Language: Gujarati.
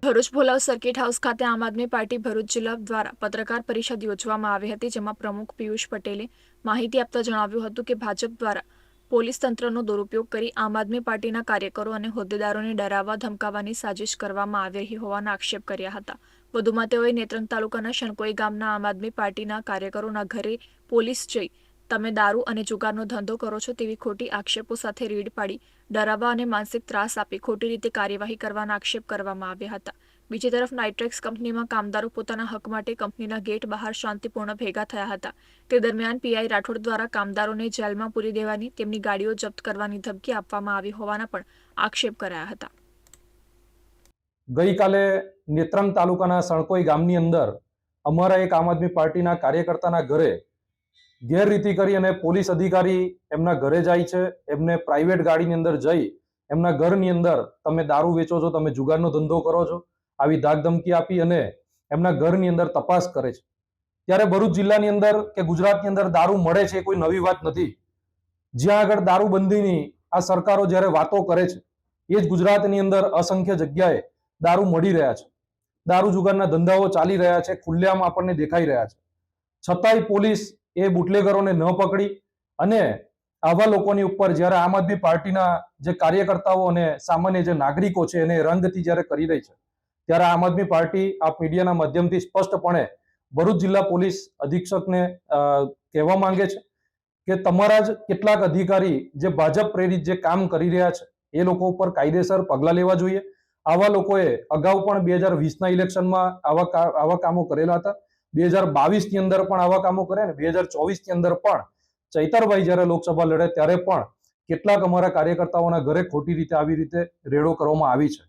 ભરૂચ ભોલાવ સર્કિટ હાઉસ ખાતે આમ આદમી પાર્ટી ભરૂચ જિલ્લા દ્વારા પત્રકાર પરિષદ યોજવામાં આવી હતી, જેમાં પ્રમુખ પિયુષ પટેલે માહિતી આપતા જણાવ્યું હતું કે ભાજપ દ્વારા પોલીસ તંત્રનો દુરુપયોગ કરી આમ આદમી પાર્ટીના કાર્યકરો અને હોદ્દેદારોને ડરાવવા ધમકાવવાની સાજિશ કરવામાં આવી રહી હોવાના આક્ષેપ કર્યા હતા. વધુમાં તેઓએ નેત્રંગ તાલુકાના શણકોઈ ગામના આમ આદમી પાર્ટીના કાર્યકરોના ઘરે પોલીસ જઈ તમે દારૂ અને જુગારનો ધંધો કરો છો તેવી ખોટી આક્ષેપો સાથે રેડ પાડી ડરાવવા અને માનસિક ત્રાસ આપી ખોટી રીતે કાર્યવાહી કરવાના આક્ષેપ કરવામાં આવ્યા હતા. બીજી તરફ નાઇટ્રેક્સ કંપનીમાં કામદારો પોતાના હક માટે કંપનીના ગેટ બહાર શાંતિપૂર્ણ ભેગા થયા હતા. તે દરમિયાન પીઆઈ રાઠોડ દ્વારા કામદારોને જેલમાં પૂરી દેવાની, તેમની ગાડીઓ જપ્ત કરવાની ધમકી આપવામાં આવી હોવાના પણ આક્ષેપ કરાયા હતા. ગઈકાલે નેત્રંગ તાલુકાના સણકોઈ ગામની અંદર અમારા એક આમ આદમી પાર્ટીના કાર્યકર્તાના ઘરે ગેરરીતિ કરી અને પોલીસ અધિકારી એમના ઘરે જાય છે. એમને પ્રાઇવેટ ગાડીની અંદર જઈ એમના ઘરની અંદર તમે દારૂ વેચો છો, તમે જુગારનો ધંધો કરો છો, આવી ધાક ધમકી આપી અને એમના ઘરની અંદર તપાસ કરે છે. ત્યારે ભરૂચ જિલ્લાની અંદર કે ગુજરાતની અંદર દારૂ મળે છે કોઈ નવી વાત નથી. જ્યાં આગળ દારૂબંધીની આ સરકારો જ્યારે વાતો કરે છે એ જ ગુજરાતની અંદર અસંખ્ય જગ્યાએ દારૂ મળી રહ્યા છે. દારૂ જુગારના ધંધાઓ ચાલી રહ્યા છે, ખુલ્લેઆમ આપણને દેખાઈ રહ્યા છે. છતાંય પોલીસ એ બુટલેગરોને ન પકડી અને આવા લોકોની ઉપર જ્યારે આમ આદમી પાર્ટીના જે કાર્યકર્તાઓ અને સામાન્ય જે નાગરિકો છે એને રંગથી જ્યારે કરી રહી છે, ત્યારે આમ આદમી પાર્ટી આ મીડિયાના માધ્યમથી સ્પષ્ટપણે ભરૂચ જિલ્લા પોલીસ અધિક્ષકને કહેવા માંગે છે કે તમારા જ કેટલાક અધિકારી જે ભાજપ પ્રેરિત જે કામ કરી રહ્યા છે એ લોકો ઉપર કાયદેસર પગલાં લેવા જોઈએ. આવા લોકોએ અગાઉ પણ 2020ના ઇલેક્શનમાં આવા કામો કરેલા હતા. 2022ની અંદર પણ આવા કામો કર્યા ને 2024ની અંદર પણ ચૈતરભાઈ જ્યારે લોકસભા લડે ત્યારે પણ કેટલાક અમારા કાર્યકર્તાઓના ઘરે ખોટી રીતે આવી રીતે રેડો કરવામાં આવી છે.